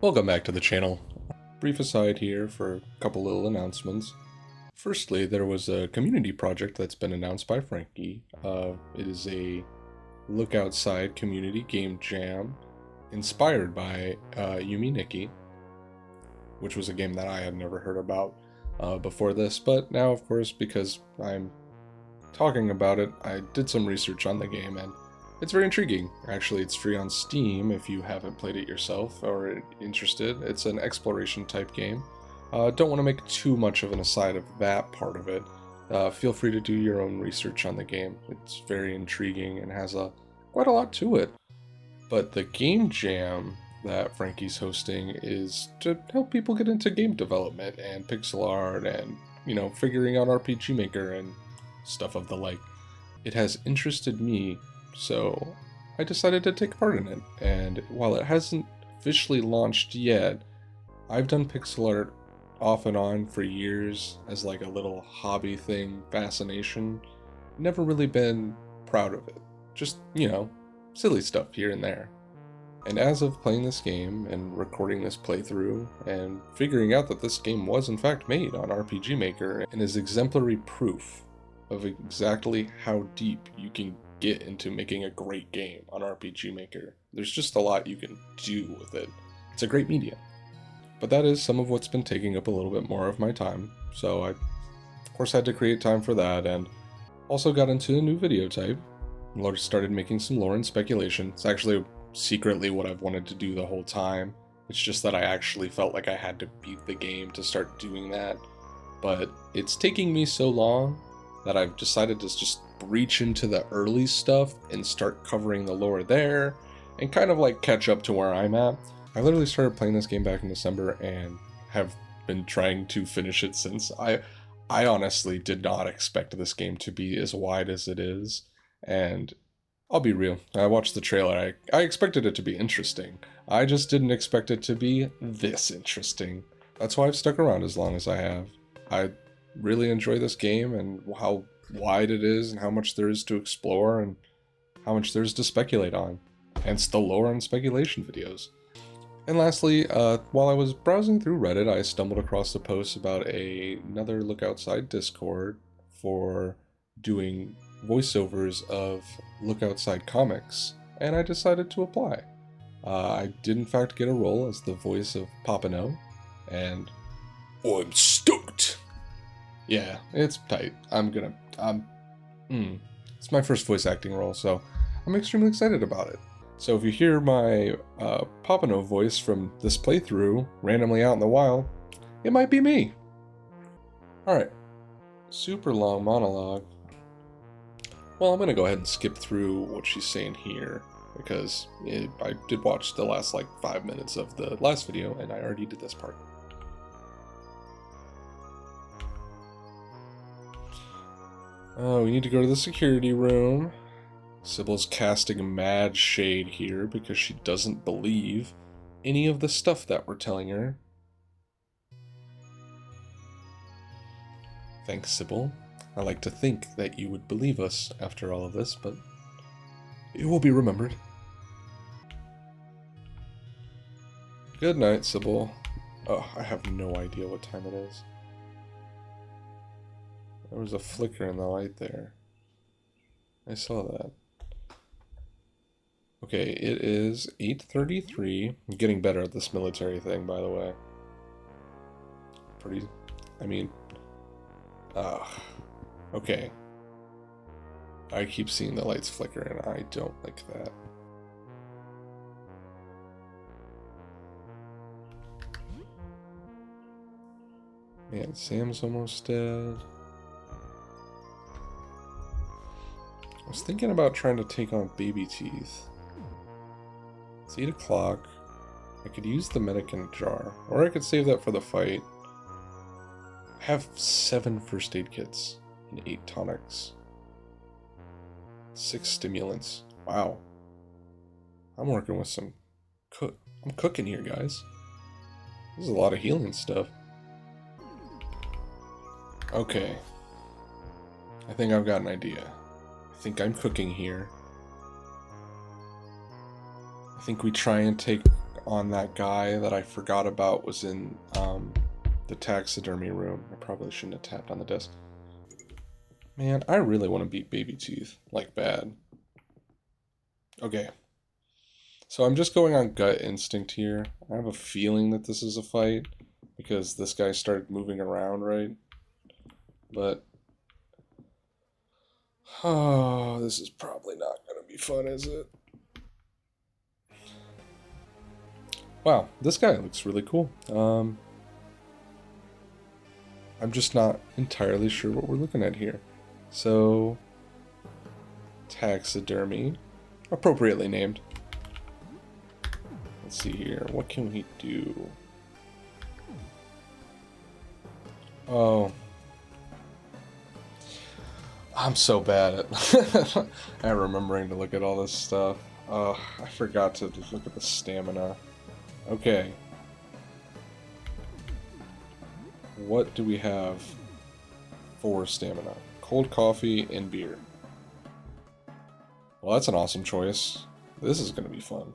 Welcome back to the channel. Brief aside here for a couple little announcements. Firstly, there was a community project that's been announced by Frankie. It is a lookoutside community game jam inspired by Nikki, which was a game that I had never heard about before this, but now, of course, because I'm talking about it, I did some research on the game, and it's very intriguing. Actually, it's free on Steam if you haven't played it yourself or interested. It's an exploration type game. Don't want to make too much of an aside of that part of it. Feel free to do your own research on the game. It's very intriguing and has quite a lot to it. But the game jam that Frankie's hosting is to help people get into game development and pixel art and, figuring out RPG Maker and stuff of the like. It has interested me, so I decided to take part in it. And while it hasn't officially launched yet, I've done pixel art off and on for years as like a little hobby thing, fascination. Never really been proud of it. Just, silly stuff here and there. And as of playing this game and recording this playthrough and figuring out that this game was in fact made on RPG Maker and is exemplary proof of exactly how deep you can get into making a great game on RPG Maker. There's just a lot you can do with it. It's a great medium. But that is some of what's been taking up a little bit more of my time, so I, of course, had to create time for that, and also got into a new video type. Started making some lore and speculation. It's actually secretly what I've wanted to do the whole time. It's just that I actually felt like I had to beat the game to start doing that. But it's taking me so long that I've decided to just reach into the early stuff and start covering the lore there and kind of like catch up to where I'm at. I literally started playing this game back in December and have been trying to finish it since. I honestly did not expect this game to be as wide as it is, and I'll be real, I watched the trailer, I expected it to be interesting. I just didn't expect it to be this interesting. That's why I've stuck around as long as I have. I really enjoy this game and how wide it is and how much there is to explore and how much there is to speculate on. Hence the lore and speculation videos. And lastly, while I was browsing through Reddit, I stumbled across a post about another Lookoutside Discord for doing voiceovers of Lookoutside comics, and I decided to apply. I did in fact get a role as the voice of Papano, and I'm stoked! Yeah, it's tight. It's my first voice acting role, so I'm extremely excited about it. So if you hear my Papano voice from this playthrough randomly out in the wild, it might be me. Alright, super long monologue. Well, I'm going to go ahead and skip through what she's saying here, because I did watch the last 5 minutes of the last video, and I already did this part. Oh, we need to go to the security room. Sybil's casting mad shade here because she doesn't believe any of the stuff that we're telling her. Thanks, Sybil. I like to think that you would believe us after all of this, but it will be remembered. Good night, Sybil. Oh, I have no idea what time it is. There was a flicker in the light there. I saw that. Okay, it is 8:33. I'm getting better at this military thing, by the way. Okay. I keep seeing the lights flicker, and I don't like that. Man, Sam's almost dead. I was thinking about trying to take on Baby Teeth. It's 8 o'clock. I could use the medic in a jar, or I could save that for the fight. I have 7 first aid kits and 8 tonics. 6 stimulants. Wow. I'm working with some I'm cooking here, guys. This is a lot of healing stuff. Okay. I think I've got an idea. I think I'm cooking here. I think we try and take on that guy that I forgot about was in the taxidermy room. I probably shouldn't have tapped on the desk. Man, I really want to beat Baby Teeth, like bad. Okay. So I'm just going on gut instinct here. I have a feeling that this is a fight because this guy started moving around, right? But oh, this is probably not going to be fun, is it? Wow, this guy looks really cool. I'm just not entirely sure what we're looking at here. So, taxidermy, appropriately named. Let's see here. What can we do? Oh, I'm so bad at at remembering to look at all this stuff. Oh, I forgot to just look at the stamina. Okay. What do we have for stamina? Cold coffee and beer. Well, that's an awesome choice. This is going to be fun.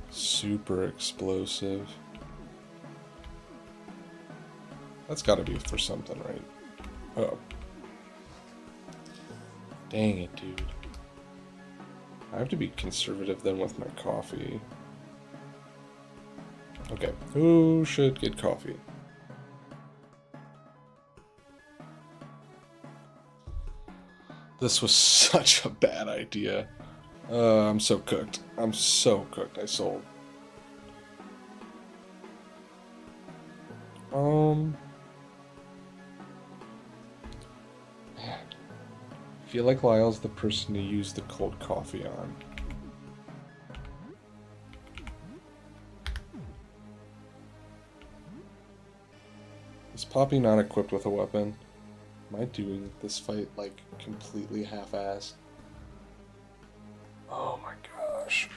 Super explosive. That's got to be for something, right? Oh. Dang it, dude. I have to be conservative then with my coffee. Okay, who should get coffee? This was such a bad idea. I'm so cooked. I'm so cooked. I sold. Man. I feel like Lyle's the person to use the cold coffee on. Is Poppy not equipped with a weapon? Am I doing this fight, like, completely half-assed? Oh my gosh.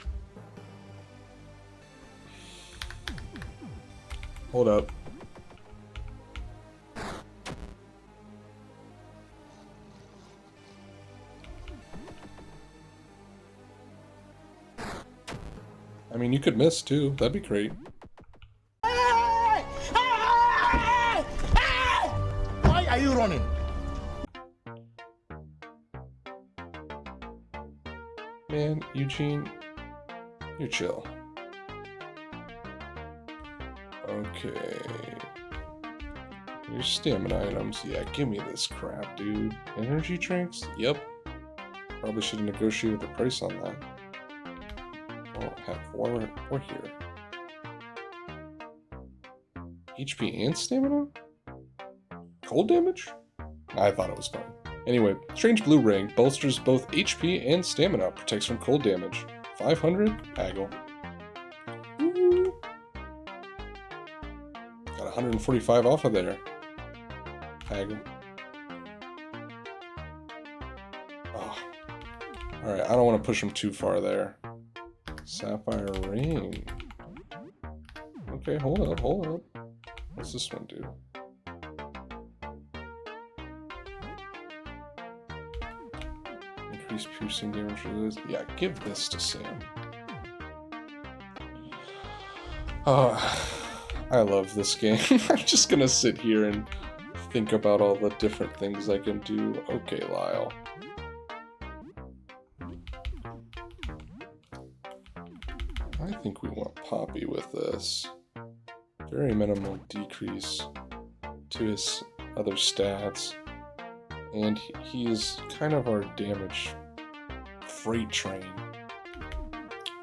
Hold up. I mean, you could miss, too. That'd be great. Why are you running? Man, Eugene, you're chill. Okay. Your stamina items. Yeah, give me this crap, dude. Energy drinks? Yep. Probably should have negotiated the price on that. Oh, heck, we're here. HP and stamina? Cold damage? I thought it was fun. Anyway, Strange Blue Ring bolsters both HP and stamina, protects from cold damage. 500? Haggle. Woo. Got 145 off of there. Haggle. Oh. Alright, I don't want to push him too far there. Sapphire Ring. Okay, hold up. What's this one do? Increase piercing damage for this. Yeah, give this to Sam. Oh, I love this game. I'm just gonna sit here and think about all the different things I can do. Okay, Lyle. I think we want Poppy with this. Very minimal decrease to his other stats. And he is kind of our damage freight train.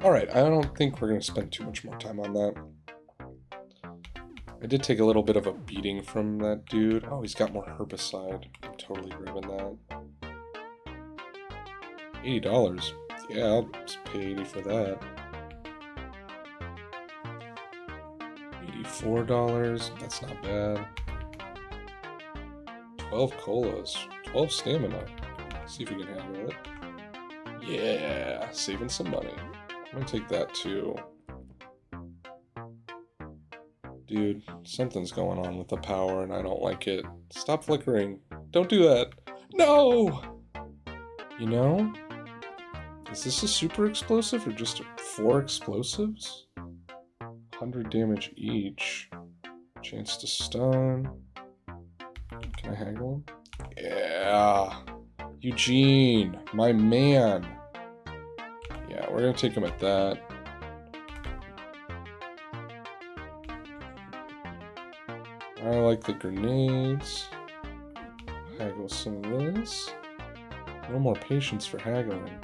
Alright, I don't think we're going to spend too much more time on that. I did take a little bit of a beating from that dude. Oh, he's got more herbicide. I'm totally grabbing that. $80. Yeah, I'll just pay 80 for that. $84. That's not bad. 12 colas. 12 stamina. Let's see if we can handle it. Yeah, saving some money. I'm gonna take that too. Dude, something's going on with the power and I don't like it. Stop flickering. Don't do that. No! You know? Is this a super explosive or just 4 explosives? 100 damage each. Chance to stun. Can I haggle him? Yeah! Eugene! My man! Yeah, we're gonna take him at that. I like the grenades. Haggle some of this. No more patience for haggling.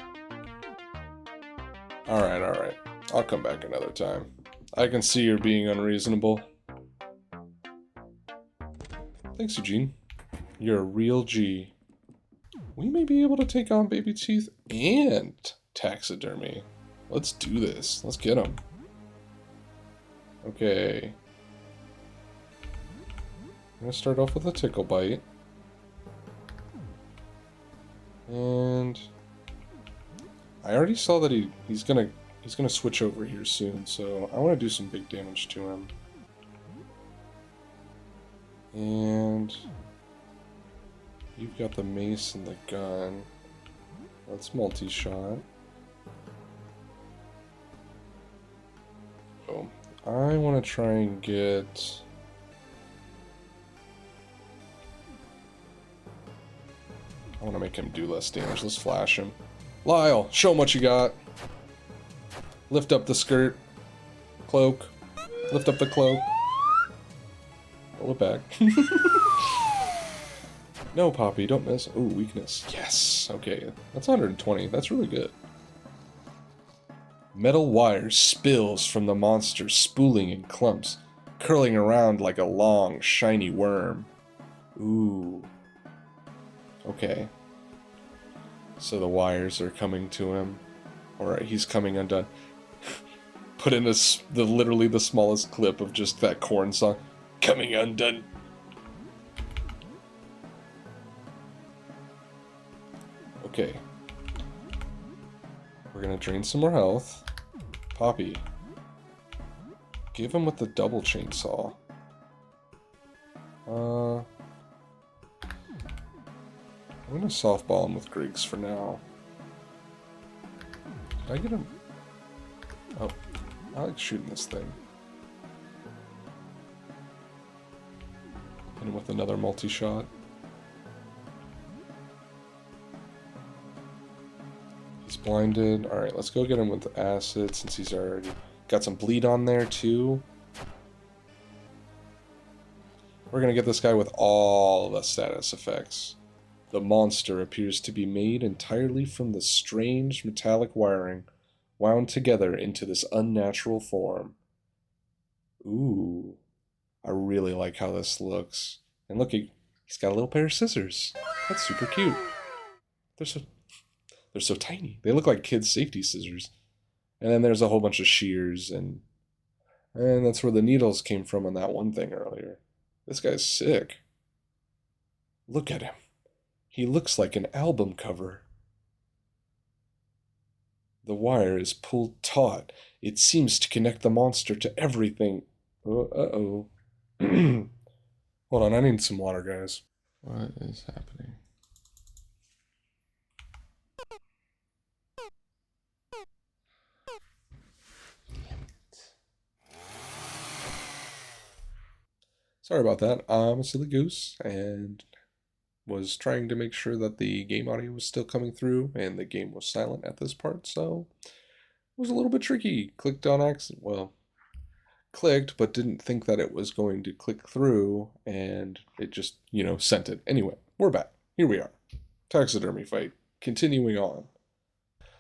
Alright. I'll come back another time. I can see you're being unreasonable. Thanks, Eugene. You're a real G. We may be able to take on Baby Teeth and Taxidermy. Let's do this. Let's get them. Okay. I'm gonna start off with a tickle bite. And I already saw that he's gonna switch over here soon, so I want to do some big damage to him. And you've got the mace and the gun. Let's multi-shot. Oh, I want to try and get... I want to make him do less damage. Let's flash him. Lyle, show him what you got. Lift up the skirt. Cloak. Lift up the cloak. Pull it back. No, Poppy, don't miss. Ooh, weakness. Yes. Okay, that's 120. That's really good. Metal wire spills from the monster, spooling in clumps, curling around like a long, shiny worm. Ooh. Okay. So the wires are coming to him. Alright, he's coming undone. Put in literally the smallest clip of just that Korn song. Coming undone. Okay. We're gonna drain some more health. Poppy. Give him with the double chainsaw. I'm gonna softball him with Griggs for now. Did I get him? Oh, I like shooting this thing. Hit him with another multi-shot. He's blinded. Alright, let's go get him with acid since he's already got some bleed on there too. We're gonna get this guy with all the status effects. The monster appears to be made entirely from the strange metallic wiring wound together into this unnatural form. Ooh, I really like how this looks. And look, he's got a little pair of scissors. That's super cute. They're so tiny. They look like kids' safety scissors. And then there's a whole bunch of shears, and that's where the needles came from on that one thing earlier. This guy's sick. Look at him. He looks like an album cover. The wire is pulled taut. It seems to connect the monster to everything. Uh-oh. Hold on, I need some water, guys. What is happening? Sorry about that. I'm a silly goose, and was trying to make sure that the game audio was still coming through, and the game was silent at this part, so it was a little bit tricky. Clicked on accident. Well, clicked, but didn't think that it was going to click through, and it just, sent it. Anyway, we're back. Here we are. Taxidermy fight. Continuing on.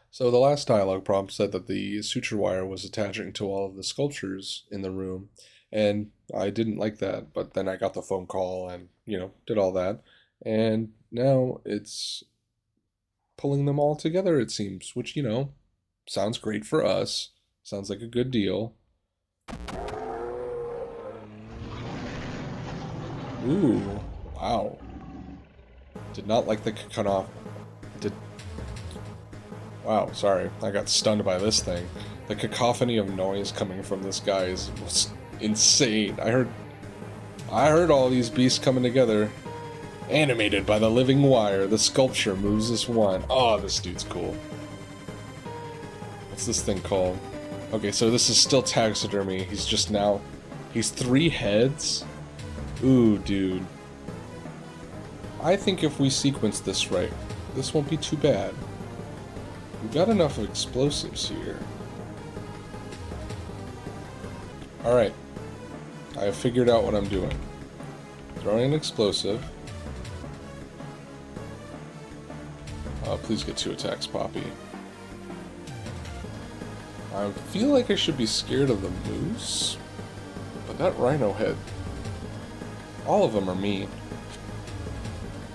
So the last dialogue prompt said that the suture wire was attaching to all of the sculptures in the room, and I didn't like that, but then I got the phone call and, did all that. And now it's pulling them all together, it seems, which, sounds great for us. Sounds like a good deal. Ooh, wow. Did not like the cacophony. Wow, sorry. I got stunned by this thing. The cacophony of noise coming from this guy was insane. I heard all these beasts coming together. Animated by the living wire, the sculpture moves as one. Oh, this dude's cool. What's this thing called? Okay, so this is still taxidermy. He's just now... He's 3 heads? Ooh, dude. I think if we sequence this right, this won't be too bad. We've got enough explosives here. Alright. I have figured out what I'm doing. Throwing an explosive. Please get 2 attacks, Poppy. I feel like I should be scared of the moose, but that rhino head, all of them are mean.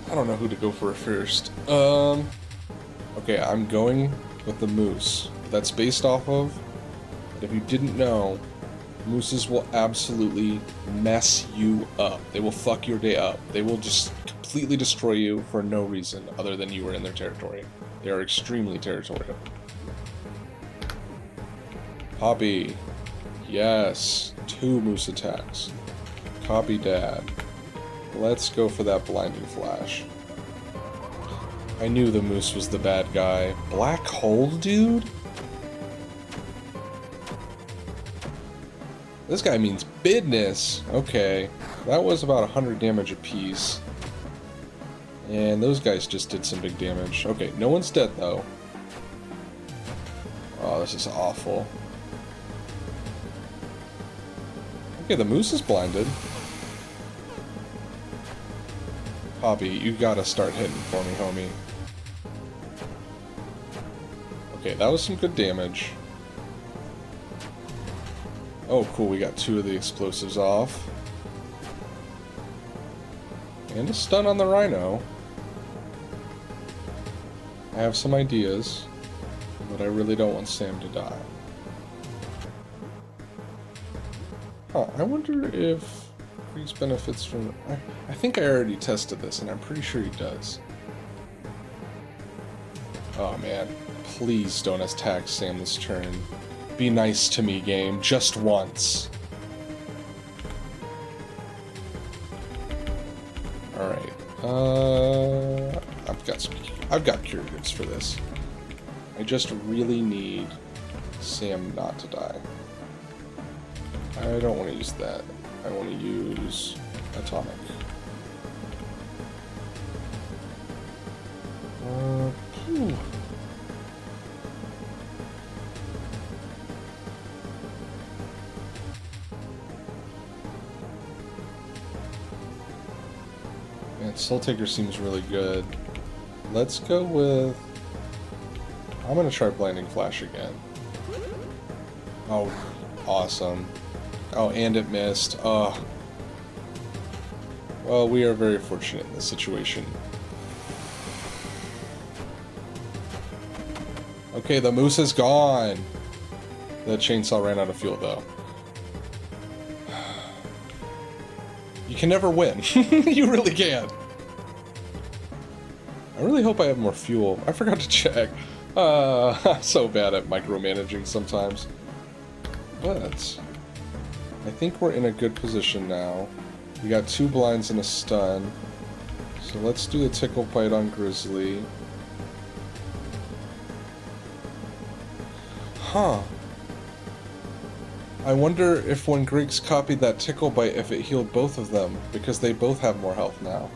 I don't know who to go for first. Okay, I'm going with the moose. That's based off of, if you didn't know, mooses will absolutely mess you up. They will fuck your day up. They will just completely destroy you for no reason other than you were in their territory. They are extremely territorial. Poppy. Yes. 2 moose attacks. Copy Dad. Let's go for that blinding flash. I knew the moose was the bad guy. Black hole, dude? This guy means business. Okay. That was about 100 damage apiece. And those guys just did some big damage. Okay, no one's dead though. Oh, this is awful. Okay, the moose is blinded. Poppy, you gotta start hitting for me, homie. Okay, that was some good damage. Oh, cool, we got 2 of the explosives off. And a stun on the rhino. I have some ideas, but I really don't want Sam to die. Huh, I wonder if Creeks benefits from... I think I already tested this, and I'm pretty sure he does. Oh man, please don't attack Sam this turn. Be nice to me, game, just once. Alright, I've got curatives for this. I just really need Sam not to die. I don't want to use that. I want to use atomic. Phew. Man, Soul Taker seems really good. Let's go with... I'm gonna try Blinding Flash again. Oh, awesome. Oh, and it missed. Oh. Well, we are very fortunate in this situation. Okay, the moose is gone. The chainsaw ran out of fuel, though. You can never win. You really can't. I really hope I have more fuel. I forgot to check. I'm so bad at micromanaging sometimes. But I think we're in a good position now. We got 2 blinds and a stun. So let's do the tickle bite on Grizzly. Huh. I wonder if when Griggs copied that tickle bite, if it healed both of them, because they both have more health now.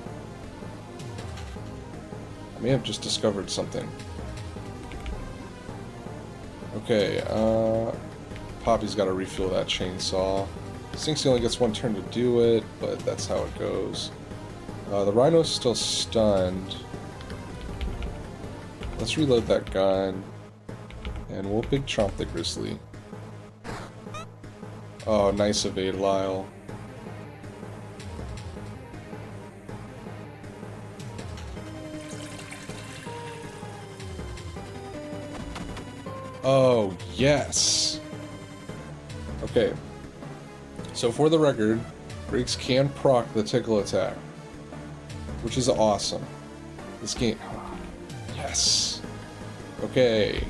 I may have just discovered something. Okay, Poppy's got to refuel that chainsaw. Stinks he only gets 1 turn to do it, but that's how it goes. The rhino's still stunned. Let's reload that gun. And we'll big chomp the grizzly. Oh, nice evade, Lyle. Oh, yes! Okay. So for the record, Griggs can proc the tickle attack, which is awesome. This game... Yes! Okay.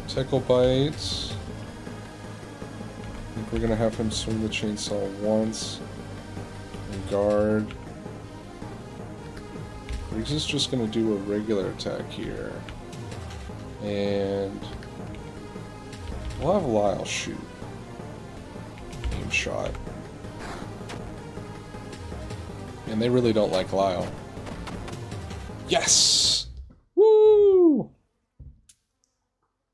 Tickle bites. I think we're gonna have him swing the chainsaw once. And guard. Griggs is just going to do a regular attack here. And we'll have Lyle shoot. Aim shot. And they really don't like Lyle. Yes! Woo!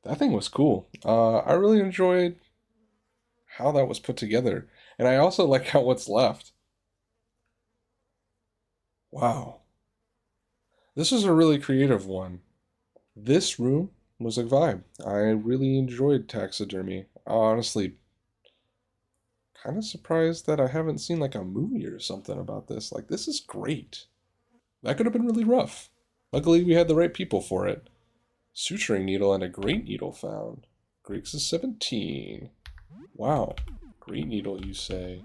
That thing was cool. I really enjoyed how that was put together. And I also like how what's left. Wow. This was a really creative one. This room was a vibe. I really enjoyed Taxidermy. Honestly, kind of surprised that I haven't seen like a movie or something about this. Like, this is great. That could have been really rough. Luckily, we had the right people for it. Suturing needle and a great needle found. Griggs is 17. Wow. Great needle, you say?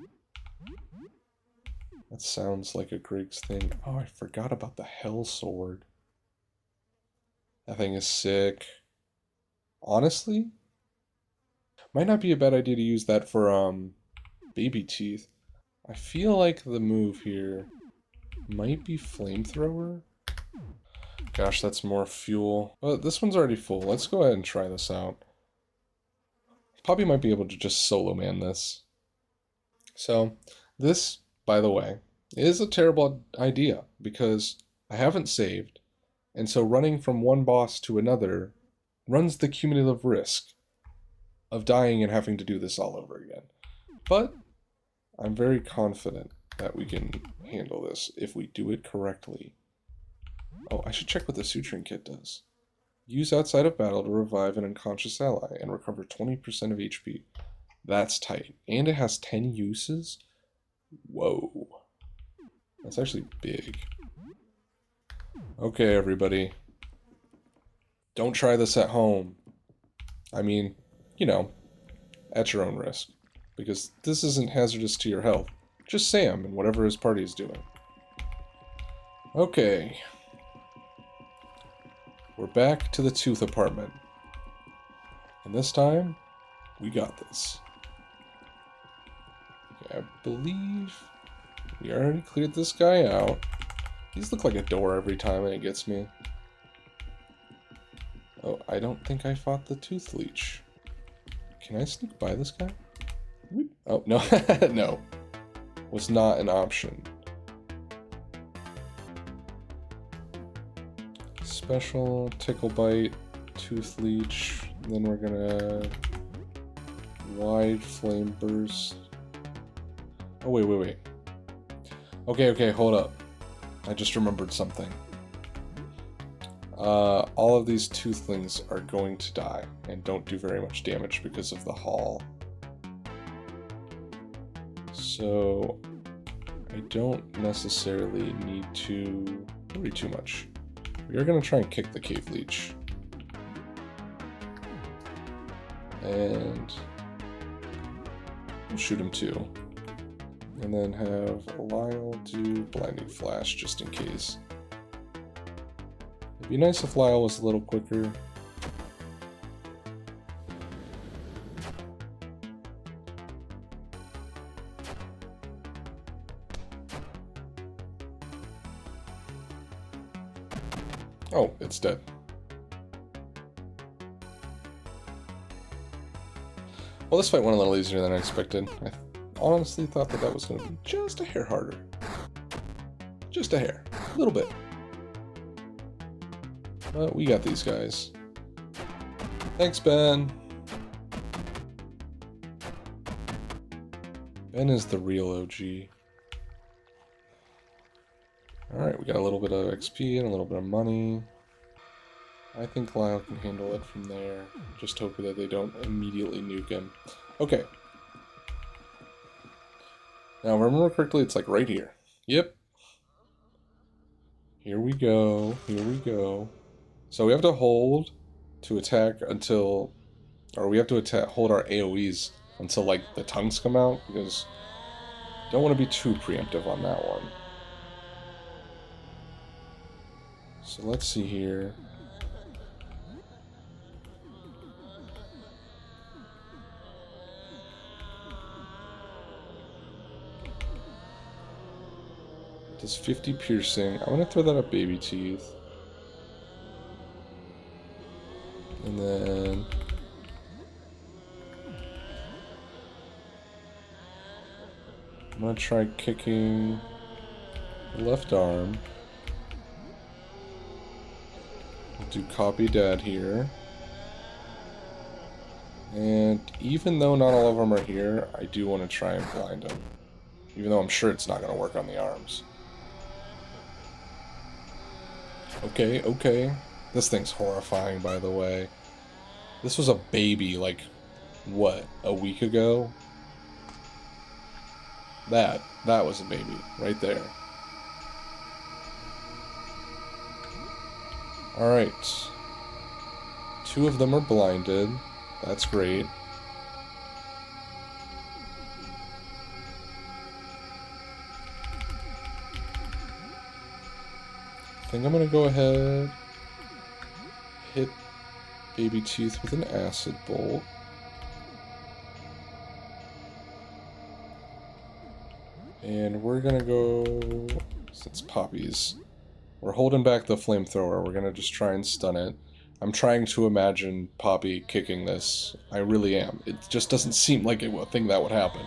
That sounds like a Griggs thing. Oh, I forgot about the Hell Sword. That thing is sick. Honestly, might not be a bad idea to use that for, Baby Teeth. I feel like the move here might be Flamethrower. Gosh, that's more fuel. But this one's already full. Let's go ahead and try this out. Poppy might be able to just solo man this. So, this, by the way, is a terrible idea because I haven't saved, and so running from one boss to another runs the cumulative risk of dying and having to do this all over again. But I'm very confident that we can handle this if we do it correctly. Oh, I should check what the suturing kit does. Use outside of battle to revive an unconscious ally and recover 20% of HP. That's tight. And it has 10 uses? Whoa. That's actually big. Okay, everybody. Don't try this at home. I mean, you know, at your own risk. Because this isn't hazardous to your health. Just Sam and whatever his party is doing. Okay. We're back to the tooth apartment. And this time, we got this. Okay, I believe we already cleared this guy out. These look like a door every time and it gets me. Oh, I don't think I fought the tooth leech. Can I sneak by this guy? Oh, no. No. Was not an option. Special, tickle bite, tooth leech. Then we're gonna wide flame burst. Oh, wait. Okay, hold up. I just remembered something. All of these toothlings are going to die and don't do very much damage because of the haul. So I don't necessarily need to worry too much. We are going to try and kick the cave leech. And we'll shoot him too. And then have Lyle do blinding flash just in case. It'd be nice if Lyle was a little quicker. Oh, it's dead. Well, this fight went a little easier than I expected. I honestly thought that was going to be just a hair harder. Just a hair. A little bit. But we got these guys. Thanks, Ben. Ben is the real OG. Alright, we got a little bit of XP and a little bit of money. I think Lyle can handle it from there. Just hope that they don't immediately nuke him. Okay. Now, remember correctly, it's like right here. Yep. Here we go. Here we go. So we have to hold to attack until... Or we have to hold our AoEs until, like, the tongues come out. Because don't want to be too preemptive on that one. So let's see here. Does 50 piercing. I'm gonna throw that at Baby Teeth. And then I'm gonna try kicking the left arm. We'll do copy dad here. And even though not all of them are here, I do want to try and blind them. Even though I'm sure it's not going to work on the arms. Okay, okay. This thing's horrifying, by the way. This was a baby, like, what, a week ago? That was a baby, right there. Alright. 2 of them are blinded. That's great. I think I'm gonna go ahead, hit Baby Teeth with an acid bolt. And we're gonna go, since Poppy's, we're holding back the flamethrower, we're gonna just try and stun it. I'm trying to imagine Poppy kicking this. I really am. It just doesn't seem like a thing that would happen.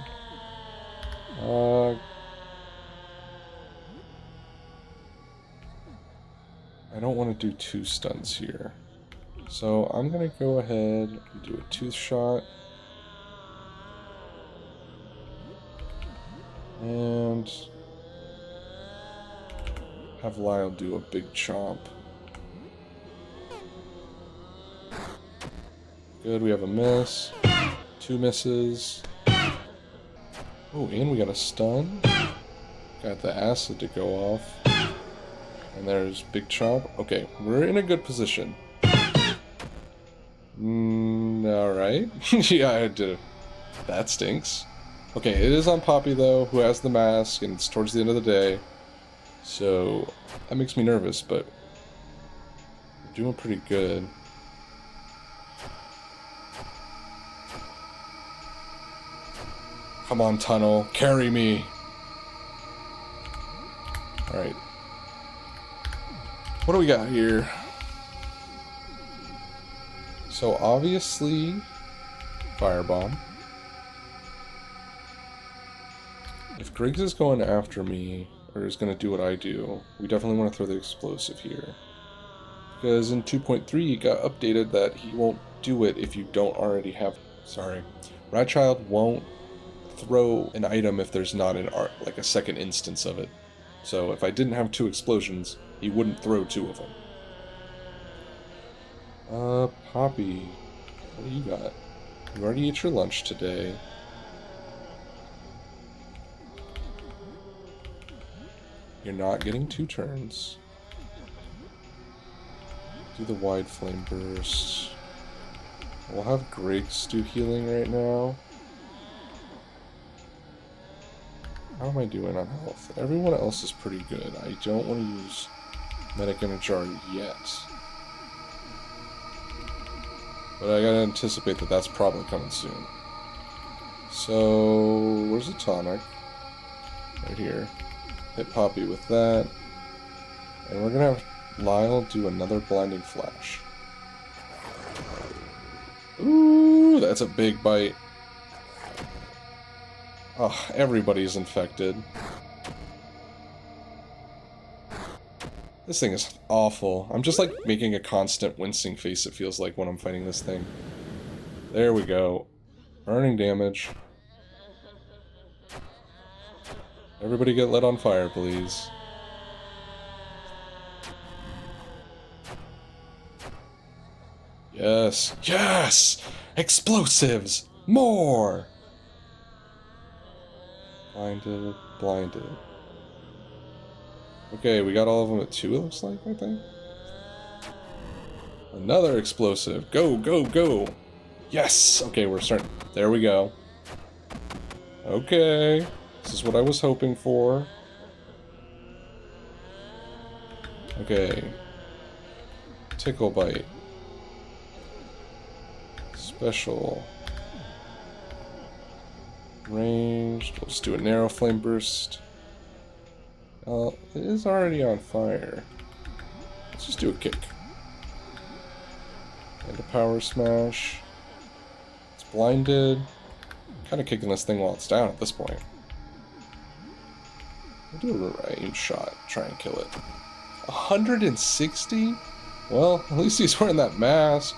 I don't want to do 2 stuns here. So I'm going to go ahead and do a tooth shot. And have Lyle do a big chomp. Good, we have a miss. 2 misses. Oh, and we got a stun. Got the acid to go off. And there's big chomp. Okay, we're in a good position. Alright. Yeah, I did it. That stinks. Okay, it is on Poppy, though, who has the mask, and it's towards the end of the day. So, that makes me nervous, but we're doing pretty good. Come on, Tunnel. Carry me. Alright. What do we got here? So, obviously, Firebomb. If Griggs is going after me, or is going to do what I do, we definitely want to throw the explosive here. Because in 2.3 it got updated that he won't do it if you don't already have... Sorry. Ratchild won't throw an item if there's not an art, like a second instance of it. So if I didn't have 2 explosions, he wouldn't throw 2 of them. Poppy, what do you got? You already ate your lunch today. You're not getting 2 turns. Do the wide flame burst. We'll have Griggs do healing right now. How am I doing on health? Everyone else is pretty good. I don't want to use Medic in a Jar yet. But I gotta anticipate that that's probably coming soon. So, where's the tonic? Right here. Hit Poppy with that. And we're gonna have Lyle do another blinding flash. Ooh, that's a big bite. Oh, everybody's infected. This thing is awful. I'm just like making a constant wincing face, it feels like, when I'm fighting this thing. There we go. Burning damage. Everybody get lit on fire, please. Yes. Yes! Explosives! More! Blinded. Blinded. Okay, we got all of them at 2, it looks like, I think. Another explosive. Go, go, go! Yes! Okay, we're starting. There we go. Okay. This is what I was hoping for. Okay. Tickle Bite. Special. Ranged. We'll just do a narrow flame burst. It is already on fire. Let's just do a kick. And a power smash. It's blinded. Kind of kicking this thing while it's down at this point. We'll do a range shot. Try and kill it. 160? Well, at least he's wearing that mask.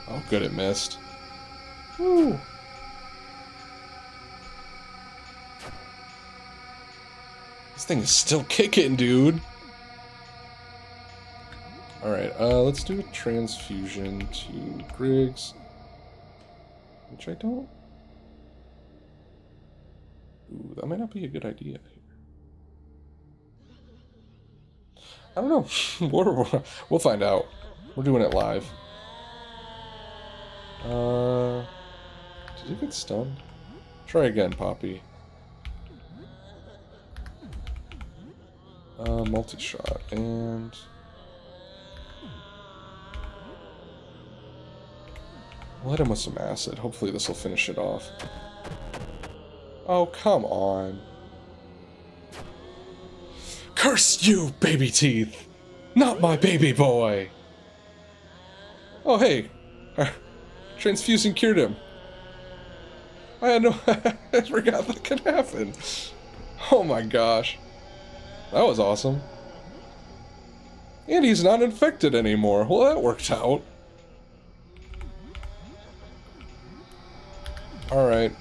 Oh, good, it missed. Woo! This thing is still kicking, dude. Alright, let's do a transfusion to Griggs. Which I don't... Ooh, that might not be a good idea here. I don't know. We'll find out. We're doing it live. Did you get stunned? Try again, Poppy. Multi-shot, and... We'll hit him with some acid. Hopefully this will finish it off. Oh, come on. Curse you, baby teeth! Not my baby boy! Oh, hey. Transfusing cured him. I had no... I forgot that could happen. Oh my gosh. That was awesome. And he's not infected anymore. Well, that worked out. Alright.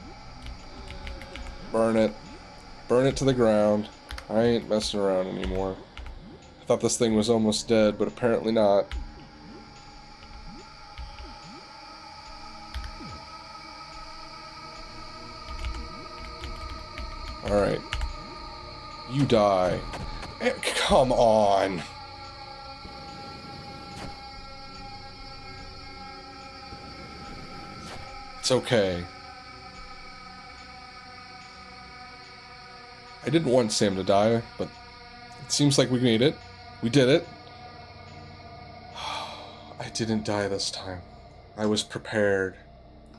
Burn it. Burn it to the ground. I ain't messing around anymore. I thought this thing was almost dead, but apparently not. Alright. You die. Come on! It's okay. I didn't want Sam to die, but it seems like we made it. We did it. I didn't die this time. I was prepared.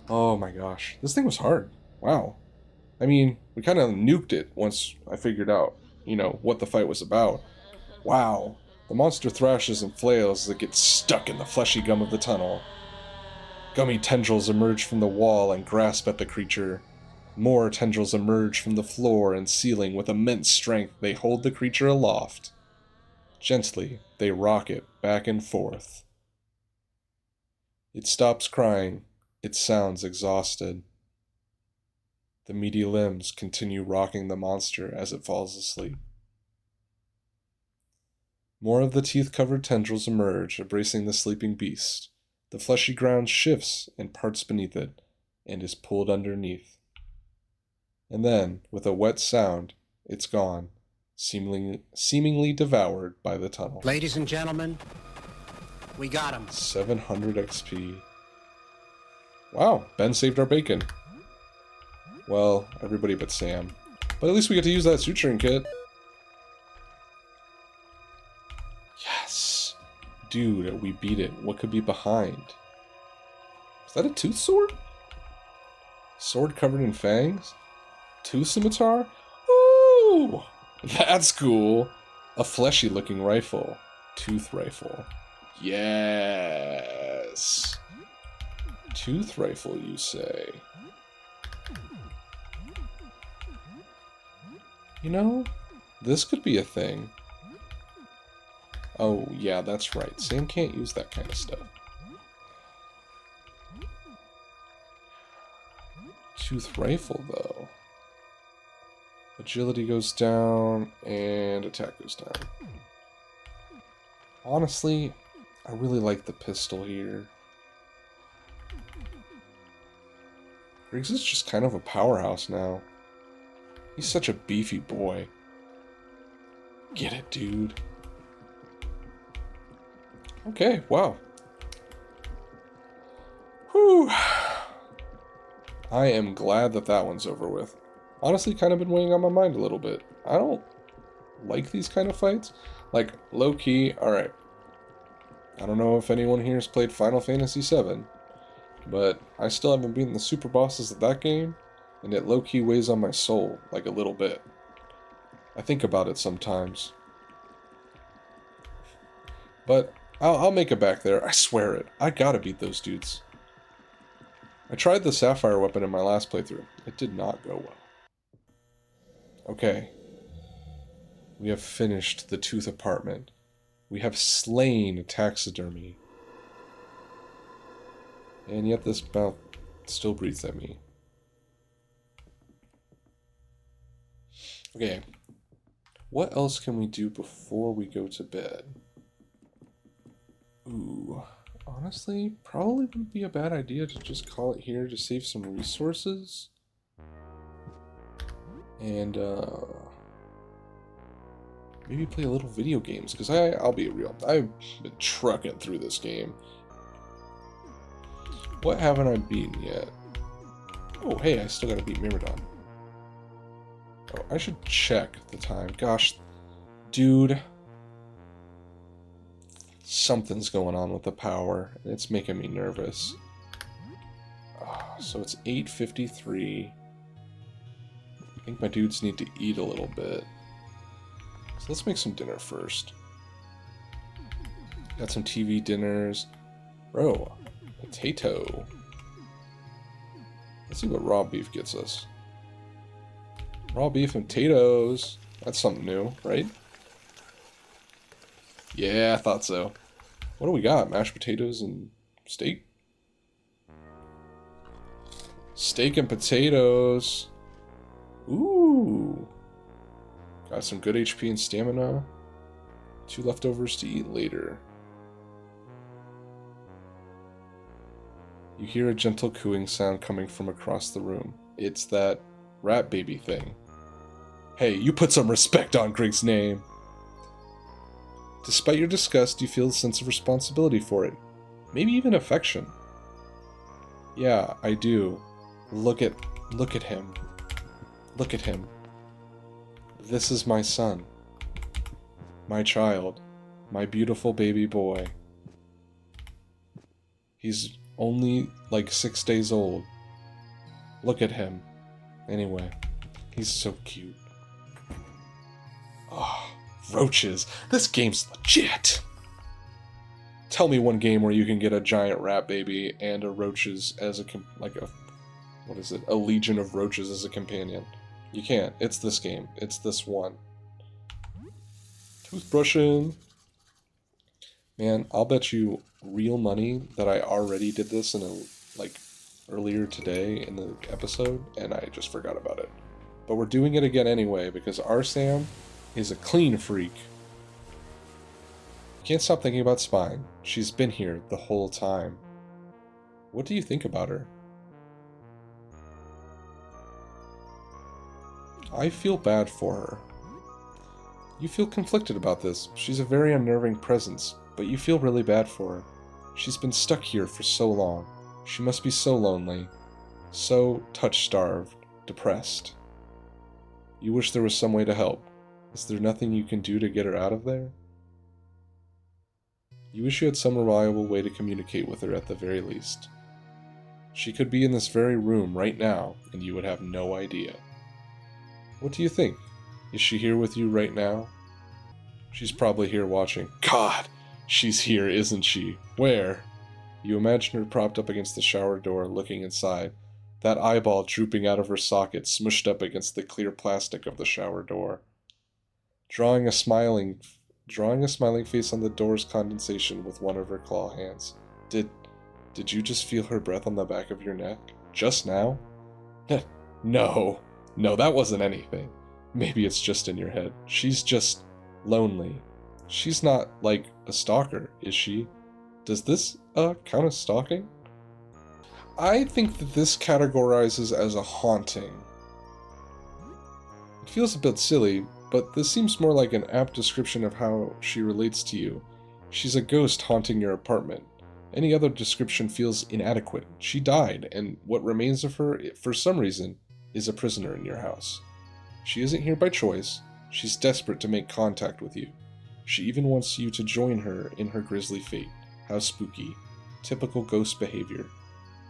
Oh my gosh. This thing was hard. Wow. I mean, we kind of nuked it once I figured out, you know, what the fight was about. Wow. The monster thrashes and flails as it gets stuck in the fleshy gum of the tunnel. Gummy tendrils emerge from the wall and grasp at the creature. More tendrils emerge from the floor and ceiling with immense strength. They hold the creature aloft. Gently, they rock it back and forth. It stops crying. It sounds exhausted. The meaty limbs continue rocking the monster as it falls asleep. More of the teeth-covered tendrils emerge, embracing the sleeping beast. The fleshy ground shifts and parts beneath it, and is pulled underneath. And then, with a wet sound, it's gone, seemingly devoured by the tunnel. Ladies and gentlemen, we got him. 700 XP. Wow, Ben saved our bacon. Well, everybody but Sam. But at least we get to use that suturing kit. Yes! Dude, we beat it. What could be behind? Is that a tooth sword? Sword covered in fangs? Tooth scimitar? Ooh! That's cool! A fleshy looking rifle. Tooth rifle. Yes! Tooth rifle, you say? You know, this could be a thing. Oh, yeah, that's right. Sam can't use that kind of stuff. Tooth rifle, though. Agility goes down, and attack goes down. Honestly, I really like the pistol here. Griggs is just kind of a powerhouse now. He's such a beefy boy. Get it, dude. Okay, wow. Whew. I am glad that that one's over with. Honestly, kind of been weighing on my mind a little bit. I don't like these kind of fights. Like, low-key, alright. I don't know if anyone here has played Final Fantasy VII, but I still haven't beaten the super bosses of that game, and it low-key weighs on my soul, like a little bit. I think about it sometimes. But I'll make it back there, I swear it. I gotta beat those dudes. I tried the sapphire weapon in my last playthrough. It did not go well. Okay. We have finished the Tooth apartment. We have slain taxidermy. And yet this mouth still breathes at me. Okay. What else can we do before we go to bed? Ooh. Honestly, probably wouldn't be a bad idea to just call it here to save some resources. And, maybe play a little video games, because I'll be real. I've been trucking through this game. What haven't I beaten yet? Oh, hey, I still gotta beat Myrmidon. Oh, I should check the time. Gosh, dude. Something's going on with the power, and it's making me nervous. So it's 8:53. I think my dudes need to eat a little bit. So let's make some dinner first. Got some TV dinners. Bro, potato. Let's see what raw beef gets us. Raw beef and potatoes. That's something new, right? Yeah, I thought so. What do we got? Mashed potatoes and steak? Steak and potatoes. Ooh. Got some good HP and stamina. 2 leftovers to eat later. You hear a gentle cooing sound coming from across the room. It's that rat baby thing. Hey, you put some respect on Grig's name. Despite your disgust, you feel a sense of responsibility for it. Maybe even affection. Yeah, I do. Look at him. Look at him. This is my son. My child. My beautiful baby boy. He's only like 6 days old. Look at him. Anyway, he's so cute. Oh, roaches. This game's legit. Tell me one game where you can get a giant rat baby and a roaches as a what is it? A legion of roaches as a companion. You can't. It's this game. It's this one. Toothbrushing. Man, I'll bet you real money that I already did this earlier today in the episode, and I just forgot about it. But we're doing it again anyway, because our Sam is a clean freak. Can't stop thinking about Spine. She's been here the whole time. What do you think about her? I feel bad for her. You feel conflicted about this. She's a very unnerving presence, but you feel really bad for her. She's been stuck here for so long. She must be so lonely. So touch-starved. Depressed. You wish there was some way to help. Is there nothing you can do to get her out of there? You wish you had some reliable way to communicate with her at the very least. She could be in this very room right now, and you would have no idea. What do you think? Is she here with you right now? She's probably here watching. God! She's here, isn't she? Where? You imagine her propped up against the shower door, looking inside. That eyeball drooping out of her socket, smushed up against the clear plastic of the shower door. Drawing a smiling face on the door's condensation with one of her claw hands. Did you just feel her breath on the back of your neck? Just now? No, that wasn't anything. Maybe it's just in your head. She's just lonely. She's not, like, a stalker, is she? Does this, count as stalking? I think that this categorizes as a haunting. It feels a bit silly, but this seems more like an apt description of how she relates to you. She's a ghost haunting your apartment. Any other description feels inadequate. She died, and what remains of her, for some reason, is a prisoner in your house. She isn't here by choice. She's desperate to make contact with you. She even wants you to join her in her grisly fate. How spooky. Typical ghost behavior.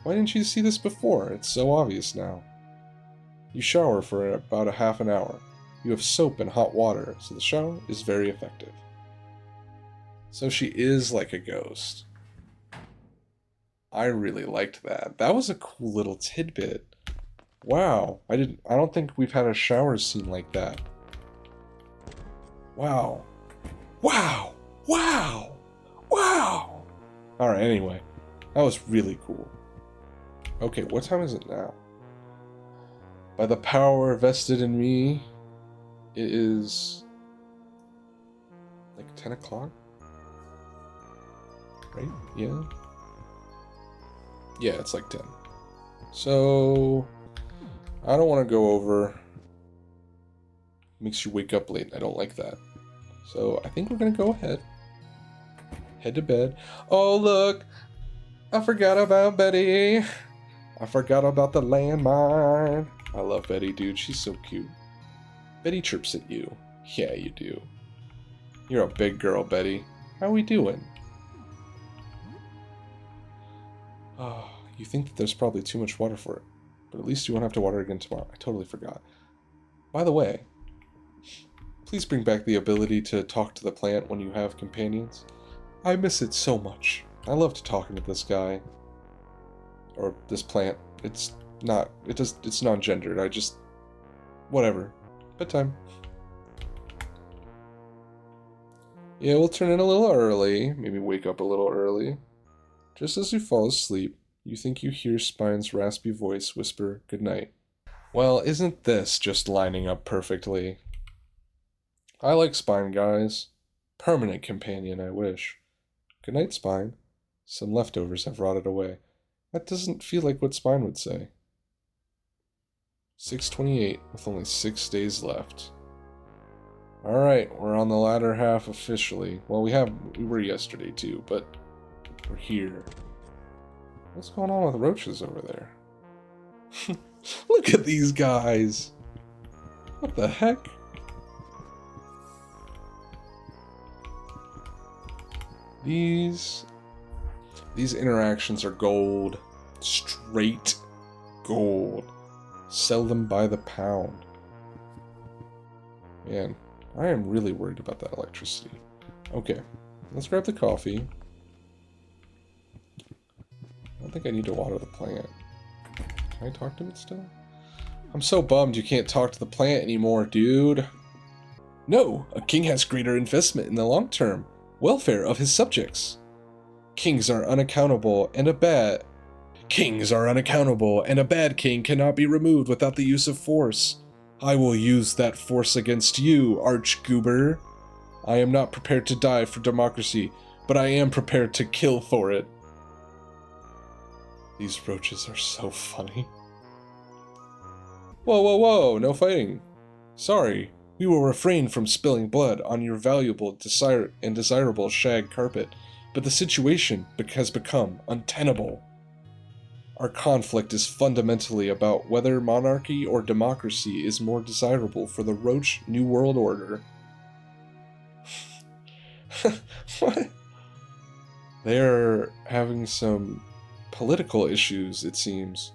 Why didn't you see this before? It's so obvious now. You shower for about a half an hour. You have soap and hot water, so the shower is very effective. So she is like a ghost. I really liked that. That was a cool little tidbit. Wow, I don't think we've had a shower scene like that. Wow. Wow! Wow! Wow! Alright, anyway. That was really cool. Okay, what time is it now? By the power vested in me, it is like 10 o'clock? Right? Yeah? Yeah, it's like 10. So, I don't want to go over. Makes you wake up late. I don't like that. So, I think we're going to go ahead. Head to bed. Oh, look! I forgot about Betty. I forgot about the landmine. I love Betty, dude. She's so cute. Betty chirps at you. Yeah, you do. You're a big girl, Betty. How we doing? Oh, you think that there's probably too much water for it. But at least you won't have to water again tomorrow. I totally forgot. By the way, please bring back the ability to talk to the plant when you have companions. I miss it so much. I loved talking to this guy. Or this plant. It's non-gendered. Whatever. Bedtime. Yeah, we'll turn in a little early. Maybe wake up a little early. Just as you fall asleep, you think you hear Spine's raspy voice whisper goodnight. Well, isn't this just lining up perfectly? I like Spine, guys. Permanent companion, I wish. Goodnight, Spine. Some leftovers have rotted away. That doesn't feel like what Spine would say. 6:28, with only 6 days left. Alright, we're on the latter half officially. Well, we were yesterday too, but we're here. What's going on with roaches over there? Look at these guys! What the heck? These interactions are gold. Straight gold. Sell them by the pound. Man, I am really worried about that electricity. Okay, let's grab the coffee. I don't think I need to water the plant. Can I talk to it still? I'm so bummed you can't talk to the plant anymore, dude. No, a king has greater investment in the long-term welfare of his subjects. Kings are unaccountable, and a bad king cannot be removed without the use of force. I will use that force against you, Archgoober. I am not prepared to die for democracy, but I am prepared to kill for it. These roaches are so funny. Whoa, whoa, whoa, no fighting. Sorry, we will refrain from spilling blood on your valuable and desirable shag carpet, but the situation has become untenable. Our conflict is fundamentally about whether monarchy or democracy is more desirable for the Roach New World Order. What? They're having some political issues, it seems.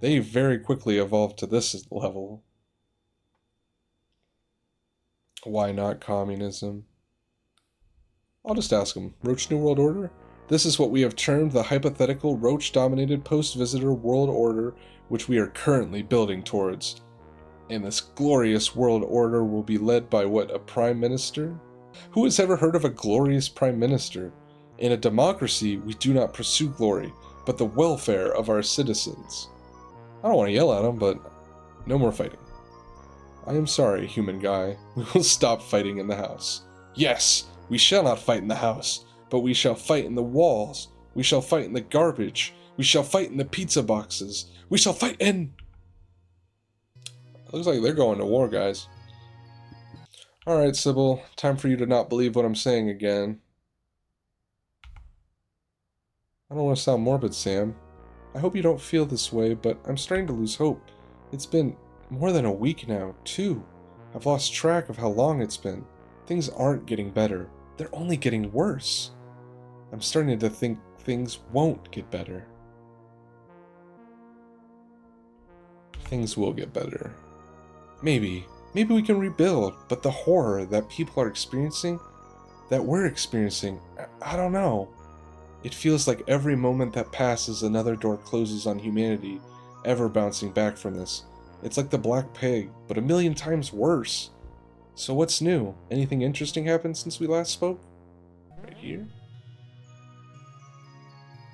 They very quickly evolved to this level. Why not communism? I'll just ask him. Roach New World Order? This is what we have termed the hypothetical Roach-dominated post-visitor world order which we are currently building towards. And this glorious world order will be led by what, a prime minister? Who has ever heard of a glorious prime minister? In a democracy, we do not pursue glory, but the welfare of our citizens. I don't want to yell at him, but no more fighting. I am sorry, human guy. We will stop fighting in the house. Yes, we shall not fight in the house, but we shall fight in the walls. We shall fight in the garbage. We shall fight in the pizza boxes. We shall fight in... Looks like they're going to war, guys. Alright, Sybil. Time for you to not believe what I'm saying again. I don't want to sound morbid, Sam. I hope you don't feel this way, but I'm starting to lose hope. It's been more than a week now, too. I've lost track of how long it's been. Things aren't getting better. They're only getting worse. I'm starting to think things won't get better. Things will get better. Maybe we can rebuild, but the horror that people are experiencing, that we're experiencing, I don't know. It feels like every moment that passes, another door closes on humanity, ever bouncing back from this. It's like the Black Plague, but a million times worse. So what's new? Anything interesting happened since we last spoke? Right here?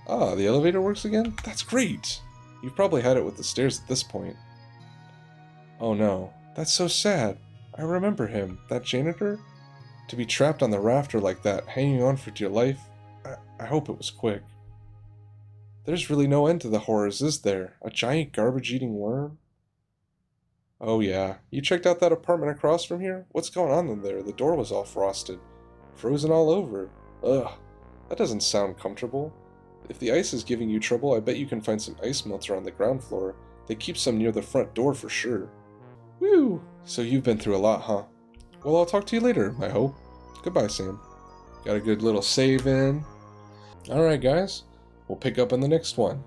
Ah, the elevator works again? That's great! You've probably had it with the stairs at this point. Oh no, that's so sad. I remember him, that janitor? To be trapped on the rafter like that, hanging on for dear life, I hope it was quick. There's really no end to the horrors, is there? A giant garbage-eating worm? Oh yeah, you checked out that apartment across from here? What's going on in there? The door was all frosted. Frozen all over. Ugh, that doesn't sound comfortable. If the ice is giving you trouble, I bet you can find some ice melter on the ground floor. They keep some near the front door for sure. Woo! So you've been through a lot, huh? Well, I'll talk to you later, I hope. Goodbye, Sam. Got a good little save in. Alright, guys. We'll pick up in the next one.